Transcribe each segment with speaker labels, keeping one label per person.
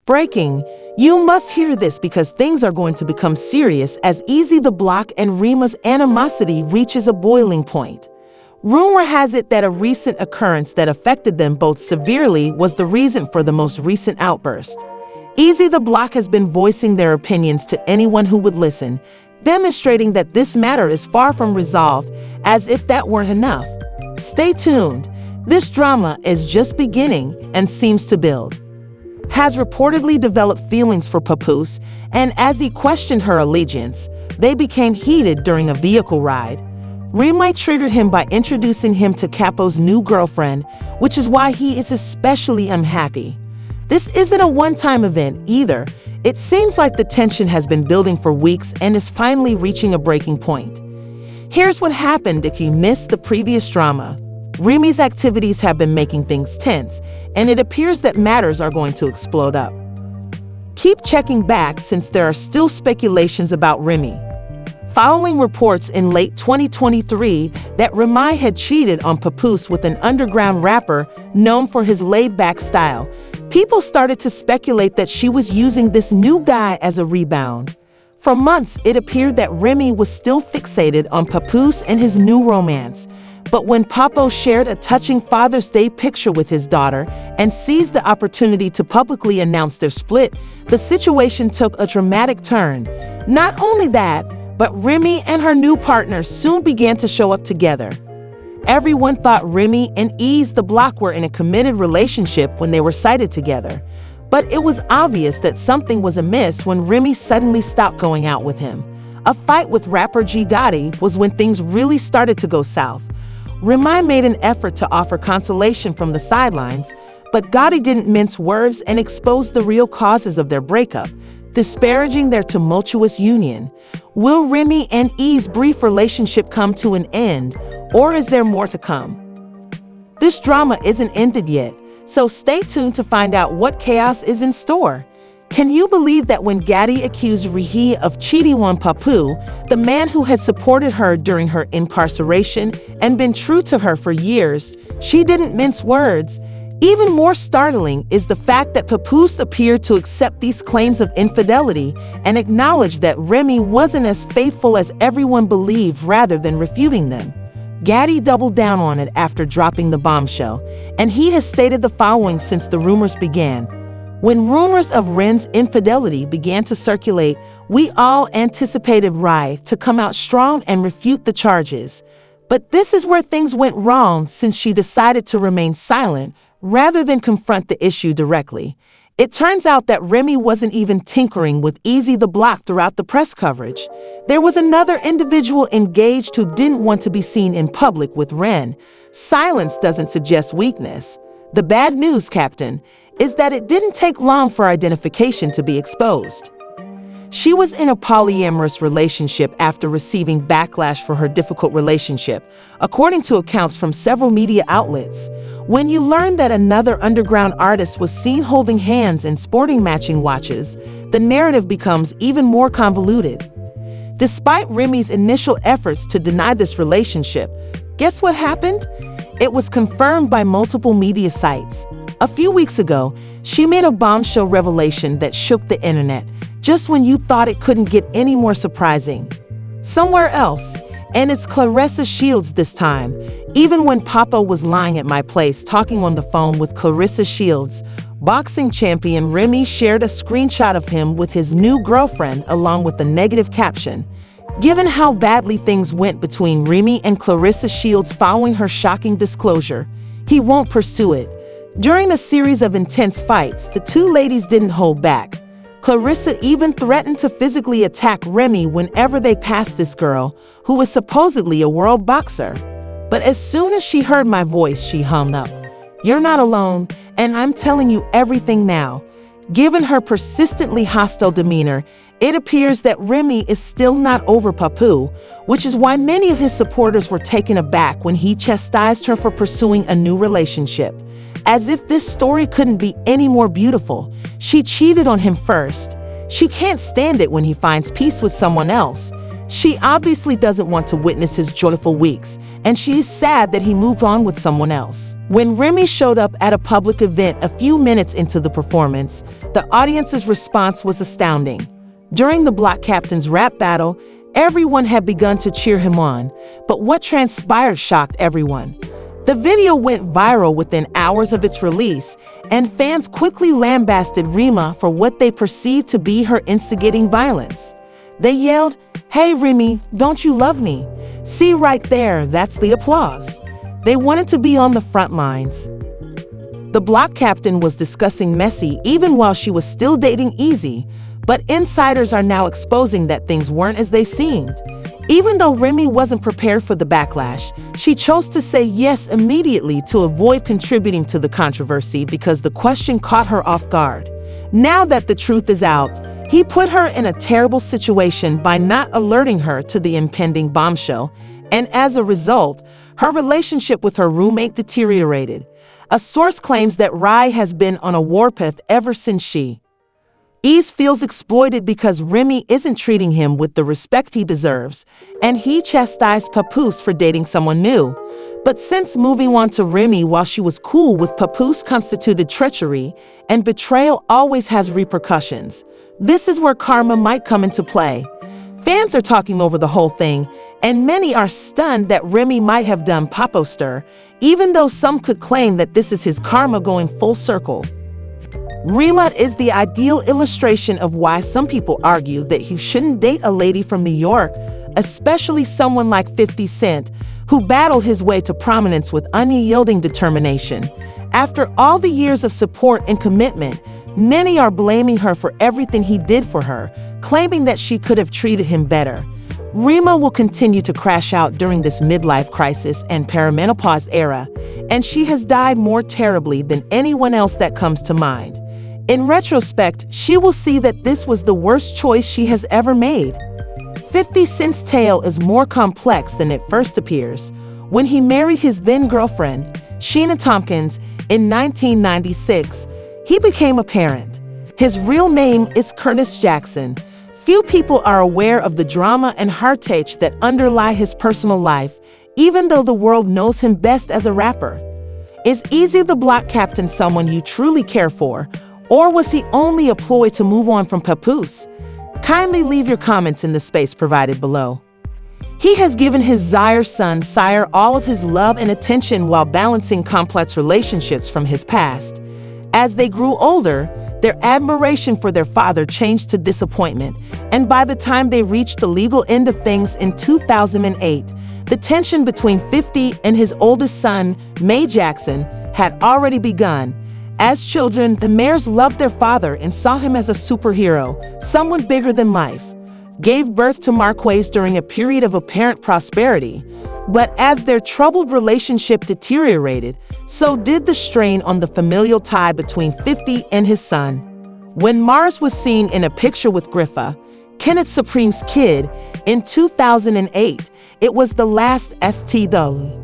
Speaker 1: Breaking. You must hear this because things are going to become serious as Eazy the Block and Rema's animosity reaches a boiling point. Rumor has it that a recent occurrence that affected them both severely was the reason for the most recent outburst. Eazy the Block has been voicing their opinions to anyone who would listen, demonstrating that this matter is far from resolved, as if that weren't enough. Stay tuned. This drama is just beginning and seems to build. Has reportedly developed feelings for Papoose, and as he questioned her allegiance, they became heated during a vehicle ride. Remy triggered him by introducing him to Capo's new girlfriend, which is why he is especially unhappy. This isn't a one-time event either. It seems like the tension has been building for weeks and is finally reaching a breaking point. Here's what happened if you missed the previous drama. Remy's activities have been making things tense, and it appears that matters are going to explode up. Keep checking back since there are still speculations about Remy. Following reports in late 2023 that Remy had cheated on Papoose with an underground rapper known for his laid-back style, people started to speculate that she was using this new guy as a rebound. For months, it appeared that Remy was still fixated on Papoose and his new romance. But when Papo shared a touching Father's Day picture with his daughter and seized the opportunity to publicly announce their split, the situation took a dramatic turn. Not only that, but Remy and her new partner soon began to show up together. Everyone thought Remy and Eazy the Block were in a committed relationship when they were sighted together. But it was obvious that something was amiss when Remy suddenly stopped going out with him. A fight with rapper G Gotti was when things really started to go south. Remy made an effort to offer consolation from the sidelines, but Gotti didn't mince words and exposed the real causes of their breakup, disparaging their tumultuous union. Will Remy and Eazy's brief relationship come to an end, or is there more to come? This drama isn't ended yet, so stay tuned to find out what chaos is in store. Can you believe that when Gotti accused Remy of cheating on Papoose, the man who had supported her during her incarceration and been true to her for years, she didn't mince words? Even more startling is the fact that Papoose appeared to accept these claims of infidelity and acknowledge that Remy wasn't as faithful as everyone believed rather than refuting them. Gotti doubled down on it after dropping the bombshell, and he has stated the following since the rumors began. When rumors of Remy's infidelity began to circulate, we all anticipated Remy to come out strong and refute the charges. But this is where things went wrong since she decided to remain silent rather than confront the issue directly. It turns out that Remy wasn't even tinkering with Eazy the Block throughout the press coverage. There was another individual engaged who didn't want to be seen in public with Remy. Silence doesn't suggest weakness. The bad news, Captain, is that it didn't take long for identification to be exposed. She was in a polyamorous relationship after receiving backlash for her difficult relationship, according to accounts from several media outlets. When you learn that another underground artist was seen holding hands and sporting matching watches, the narrative becomes even more convoluted. Despite Remy's initial efforts to deny this relationship, guess what happened? It was confirmed by multiple media sites. A few weeks ago, she made a bombshell revelation that shook the internet, just when you thought it couldn't get any more surprising. Somewhere else, and it's Claressa Shields this time. Even when Papa was lying at my place talking on the phone with Claressa Shields, boxing champion Remy shared a screenshot of him with his new girlfriend along with a negative caption. Given how badly things went between Remy and Claressa Shields following her shocking disclosure, he won't pursue it. During a series of intense fights, the two ladies didn't hold back. Claressa even threatened to physically attack Remy whenever they passed this girl, who was supposedly a world boxer. But as soon as she heard my voice, she hung up. You're not alone, and I'm telling you everything now. Given her persistently hostile demeanor, it appears that Remy is still not over Papoose, which is why many of his supporters were taken aback when he chastised her for pursuing a new relationship. As if this story couldn't be any more beautiful, she cheated on him first. She can't stand it when he finds peace with someone else. She obviously doesn't want to witness his joyful weeks, and she's sad that he moved on with someone else. When Remy showed up at a public event a few minutes into the performance, the audience's response was astounding. During the Block Captain's rap battle, everyone had begun to cheer him on, but what transpired shocked everyone. The video went viral within hours of its release, and fans quickly lambasted Remy for what they perceived to be her instigating violence. They yelled, "Hey Remy, don't you love me? See right there, that's the applause." They wanted to be on the front lines. The Block Captain was discussing Messi even while she was still dating Eazy, but insiders are now exposing that things weren't as they seemed. Even though Remy wasn't prepared for the backlash, she chose to say yes immediately to avoid contributing to the controversy because the question caught her off guard. Now that the truth is out, he put her in a terrible situation by not alerting her to the impending bombshell, and as a result, her relationship with her roommate deteriorated. A source claims that Rye has been on a warpath ever since Eazy feels exploited because Remy isn't treating him with the respect he deserves, and he chastised Papoose for dating someone new. But since moving on to Remy while she was cool with Papoose constituted treachery, and betrayal always has repercussions. This is where karma might come into play. Fans are talking over the whole thing, and many are stunned that Remy might have done Papo stir, even though some could claim that this is his karma going full circle. Remy is the ideal illustration of why some people argue that you shouldn't date a lady from New York, especially someone like 50 Cent, who battled his way to prominence with unyielding determination. After all the years of support and commitment, many are blaming her for everything he did for her, claiming that she could have treated him better. Remy will continue to crash out during this midlife crisis and perimenopause era, and she has died more terribly than anyone else that comes to mind. In retrospect, she will see that this was the worst choice she has ever made. 50 Cent's tale is more complex than it first appears. When he married his then-girlfriend, Sheena Tompkins, in 1996, he became a parent. His real name is Curtis Jackson. Few people are aware of the drama and heartache that underlie his personal life, even though the world knows him best as a rapper. Is Eazy the Block Captain someone you truly care for, or was he only a ploy to move on from Papoose? Kindly leave your comments in the space provided below. He has given his Zaire son, Sire, all of his love and attention while balancing complex relationships from his past. As they grew older, their admiration for their father changed to disappointment, and by the time they reached the legal end of things in 2008, the tension between 50 and his oldest son, May Jackson, had already begun. As children, the Mayers loved their father and saw him as a superhero, someone bigger than life. Gave birth to Marquez during a period of apparent prosperity, but as their troubled relationship deteriorated, so did the strain on the familial tie between 50 and his son. When Mars was seen in a picture with Griffa, Kenneth Supreme's kid, in 2008, it was the last STW.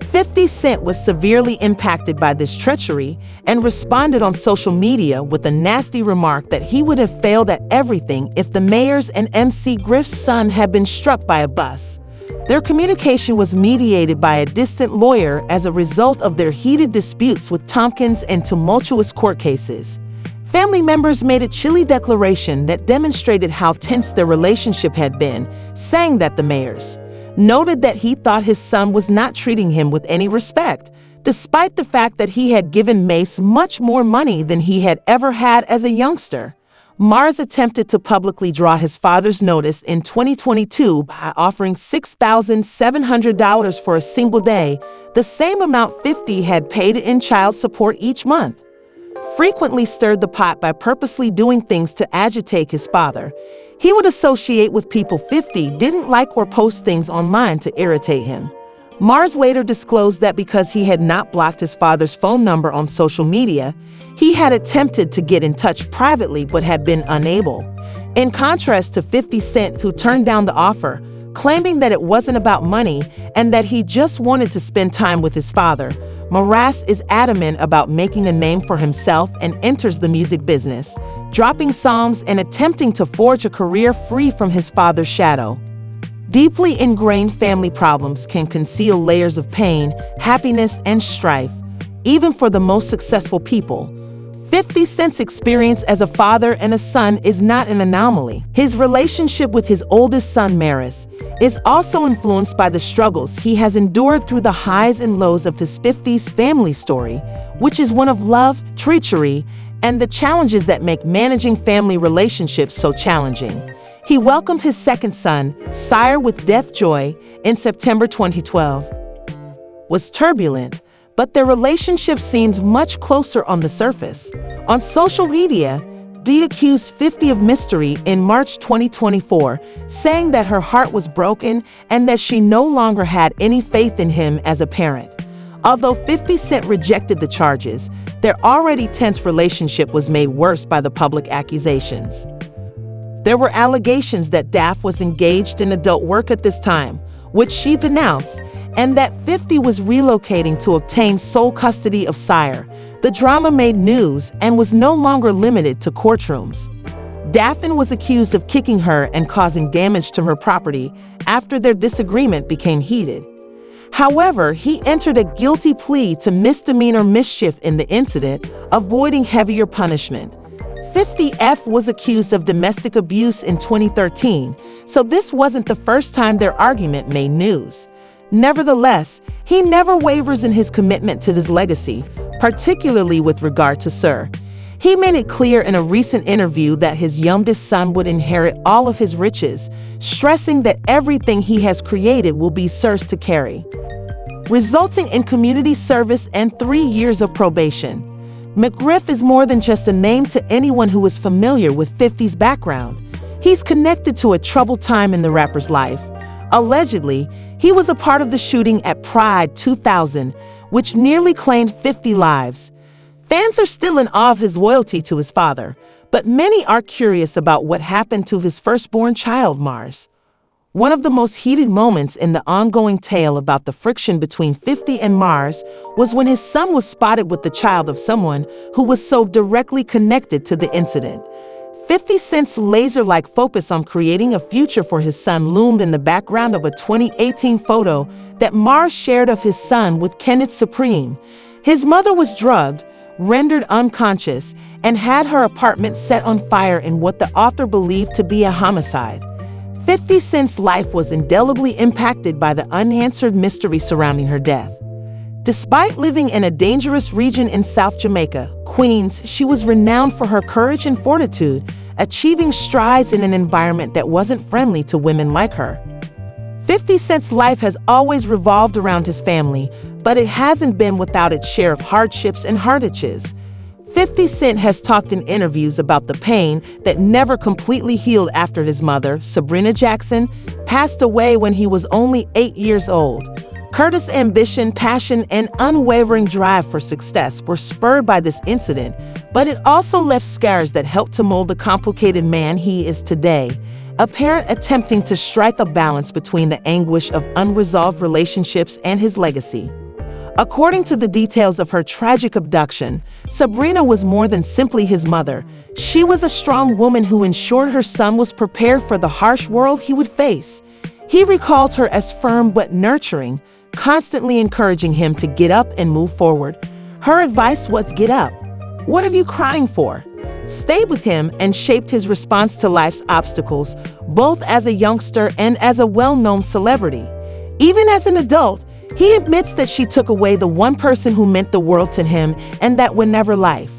Speaker 1: 50 Cent was severely impacted by this treachery and responded on social media with a nasty remark that he would have failed at everything if the Mayers and MC Griff's son had been struck by a bus. Their communication was mediated by a distant lawyer as a result of their heated disputes with Tompkins and tumultuous court cases. Family members made a chilly declaration that demonstrated how tense their relationship had been, saying that the Mayers noted that he thought his son was not treating him with any respect, despite the fact that he had given Mace much more money than he had ever had as a youngster. Mars attempted to publicly draw his father's notice in 2022 by offering $6,700 for a single day, the same amount 50 had paid in child support each month. Frequently stirred the pot by purposely doing things to agitate his father. He would associate with people 50 didn't like or post things online to irritate him. Mars later disclosed that because he had not blocked his father's phone number on social media, he had attempted to get in touch privately but had been unable. In contrast to 50 Cent, who turned down the offer, claiming that it wasn't about money and that he just wanted to spend time with his father, Mraz is adamant about making a name for himself and enters the music business, dropping songs and attempting to forge a career free from his father's shadow. Deeply ingrained family problems can conceal layers of pain, happiness, and strife, even for the most successful people. 50 Cent's experience as a father and a son is not an anomaly. His relationship with his oldest son, Maris, is also influenced by the struggles he has endured through the highs and lows of his 50s family story, which is one of love, treachery, and the challenges that make managing family relationships so challenging. He welcomed his second son, Sire, with death joy in September 2012. Was turbulent, but their relationship seemed much closer on the surface. On social media, Dee accused 50 of mystery in March 2024, saying that her heart was broken and that she no longer had any faith in him as a parent. Although 50 Cent rejected the charges, their already tense relationship was made worse by the public accusations. There were allegations that Daff was engaged in adult work at this time, which she denounced, and that 50 was relocating to obtain sole custody of Sire. The drama made news and was no longer limited to courtrooms. Daffin was accused of kicking her and causing damage to her property after their disagreement became heated. However, he entered a guilty plea to misdemeanor mischief in the incident, avoiding heavier punishment. 50F was accused of domestic abuse in 2013, so this wasn't the first time their argument made news. Nevertheless, he never wavers in his commitment to his legacy, particularly with regard to Sir. He made it clear in a recent interview that his youngest son would inherit all of his riches, stressing that everything he has created will be Sir's to carry, resulting in community service and 3 years of probation. McGriff is more than just a name to anyone who is familiar with 50's background. He's connected to a troubled time in the rapper's life. Allegedly, he was a part of the shooting at Pride 2000, which nearly claimed 50 lives. Fans are still in awe of his loyalty to his father, but many are curious about what happened to his firstborn child, Mars. One of the most heated moments in the ongoing tale about the friction between 50 and Mars was when his son was spotted with the child of someone who was so directly connected to the incident. 50 Cent's laser-like focus on creating a future for his son loomed in the background of a 2018 photo that Mars shared of his son with Kenneth Supreme. His mother was drugged, rendered unconscious, and had her apartment set on fire in what the author believed to be a homicide. 50 Cent's life was indelibly impacted by the unanswered mystery surrounding her death. Despite living in a dangerous region in South Jamaica, Queens, she was renowned for her courage and fortitude, achieving strides in an environment that wasn't friendly to women like her. 50 Cent's life has always revolved around his family, but it hasn't been without its share of hardships and heartaches. 50 Cent has talked in interviews about the pain that never completely healed after his mother, Sabrina Jackson, passed away when he was only 8 years old. Curtis' ambition, passion, and unwavering drive for success were spurred by this incident, but it also left scars that helped to mold the complicated man he is today. A parent attempting to strike a balance between the anguish of unresolved relationships and his legacy. According to the details of her tragic abduction, Sabrina was more than simply his mother. She was a strong woman who ensured her son was prepared for the harsh world he would face. He recalled her as firm but nurturing, constantly encouraging him to get up and move forward. Her advice was, "Get up. What are you crying for?" Stayed with him and shaped his response to life's obstacles, both as a youngster and as a well-known celebrity. Even as an adult, he admits that she took away the one person who meant the world to him, and that would never life.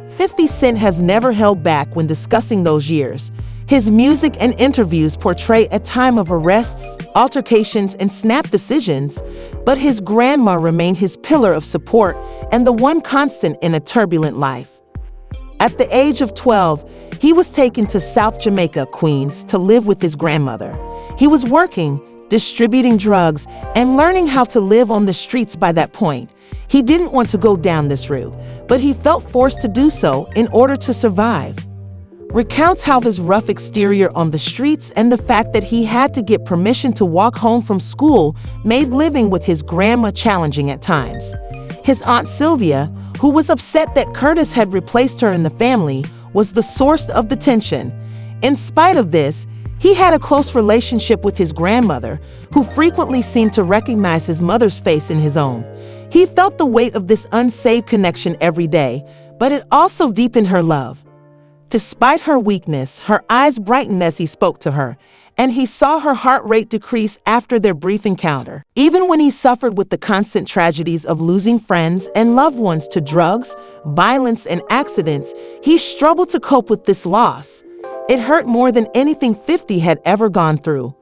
Speaker 1: 50 Cent has never held back when discussing those years. His music and interviews portray a time of arrests, altercations, and snap decisions, but his grandma remained his pillar of support and the one constant in a turbulent life. At the age of 12, he was taken to South Jamaica, Queens, to live with his grandmother. He was working, distributing drugs, and learning how to live on the streets by that point. He didn't want to go down this route, but he felt forced to do so in order to survive. Recounts how his rough exterior on the streets and the fact that he had to get permission to walk home from school made living with his grandma challenging at times. His Aunt Sylvia, who was upset that Curtis had replaced her in the family, was the source of the tension. In spite of this, He had a close relationship with his grandmother, who frequently seemed to recognize his mother's face in his own. He felt the weight of this unsaved connection every day, but it also deepened her love. Despite her weakness, her eyes brightened as he spoke to her, and he saw her heart rate decrease after their brief encounter. Even when he suffered with the constant tragedies of losing friends and loved ones to drugs, violence, and accidents, he struggled to cope with this loss. It hurt more than anything 50 had ever gone through.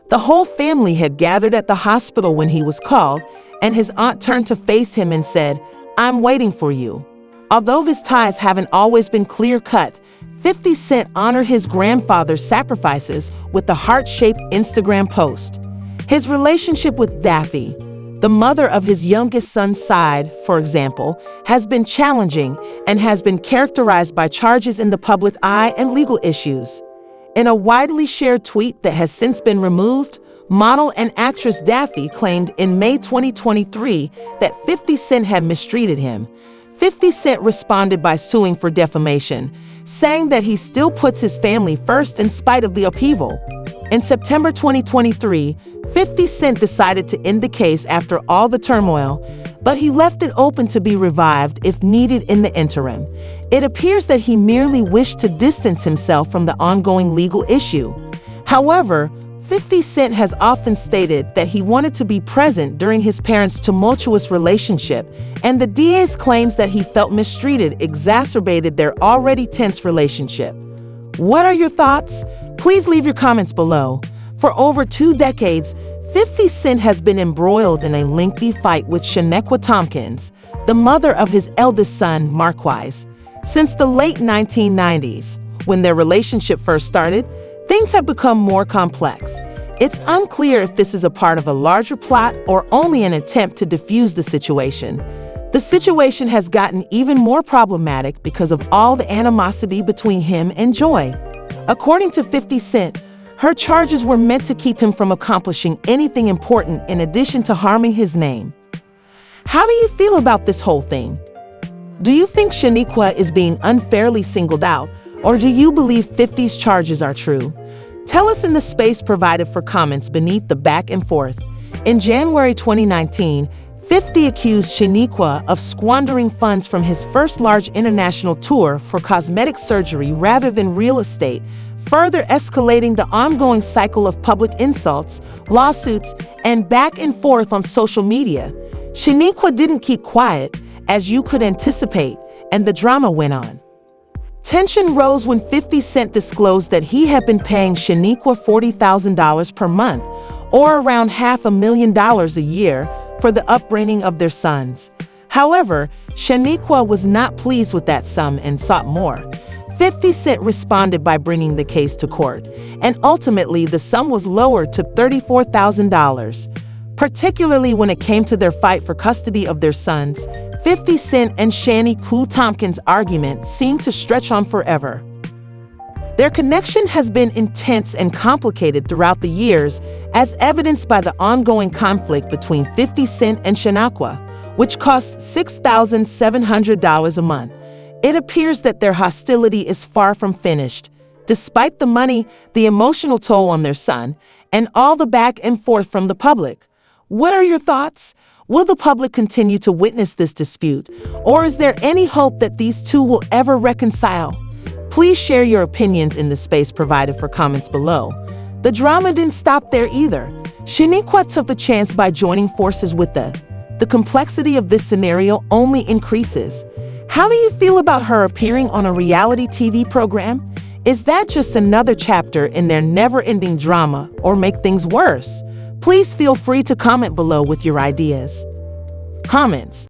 Speaker 1: The whole family had gathered at the hospital when he was called, and his aunt turned to face him and said, "I'm waiting for you." Although his ties haven't always been clear-cut, 50 Cent honored his grandfather's sacrifices with the heart-shaped Instagram post. His relationship with Daffy, the mother of his youngest son's side, for example, has been challenging and has been characterized by charges in the public eye and legal issues. In a widely shared tweet that has since been removed, model and actress Daffy claimed in May 2023 that 50 Cent had mistreated him. 50 Cent responded by suing for defamation, saying that he still puts his family first in spite of the upheaval. In September 2023, 50 Cent decided to end the case after all the turmoil, but he left it open to be revived if needed in the interim. It appears that he merely wished to distance himself from the ongoing legal issue. However, 50 Cent has often stated that he wanted to be present during his parents' tumultuous relationship, and the DA's claims that he felt mistreated exacerbated their already tense relationship. What are your thoughts? Please leave your comments below. For over 2 decades, 50 Cent has been embroiled in a lengthy fight with Shanequa Tompkins, the mother of his eldest son, Marquise. Since the late 1990s, when their relationship first started, things have become more complex. It's unclear if this is a part of a larger plot or only an attempt to defuse the situation. The situation has gotten even more problematic because of all the animosity between him and Joy. According to 50 Cent, her charges were meant to keep him from accomplishing anything important in addition to harming his name. How do you feel about this whole thing? Do you think Shanequa is being unfairly singled out, or do you believe 50's charges are true? Tell us in the space provided for comments beneath the back and forth. In January 2019, 50 accused Shanequa of squandering funds from his first large international tour for cosmetic surgery rather than real estate, further escalating the ongoing cycle of public insults, lawsuits, and back and forth on social media. Shanequa didn't keep quiet, as you could anticipate, and the drama went on. Tension rose when 50 Cent disclosed that he had been paying Shanequa $40,000 per month, or around $500,000 a year, for the upbringing of their sons. However, Shanequa was not pleased with that sum and sought more. 50 Cent responded by bringing the case to court, and ultimately the sum was lowered to $34,000. Particularly when it came to their fight for custody of their sons, 50 Cent and Shanequa Tompkins' argument seemed to stretch on forever. Their connection has been intense and complicated throughout the years, as evidenced by the ongoing conflict between 50 Cent and Shanequa, which costs $6,700 a month. It appears that their hostility is far from finished. Despite the money, the emotional toll on their son, and all the back and forth from the public. What are your thoughts? Will the public continue to witness this dispute, or is there any hope that these two will ever reconcile? Please share your opinions in the space provided for comments below. The drama didn't stop there either. Shanequa took the chance by joining forces with the complexity of this scenario only increases. How do you feel about her appearing on a reality TV program? Is that just another chapter in their never-ending drama, or make things worse? Please feel free to comment below with your ideas. Comments.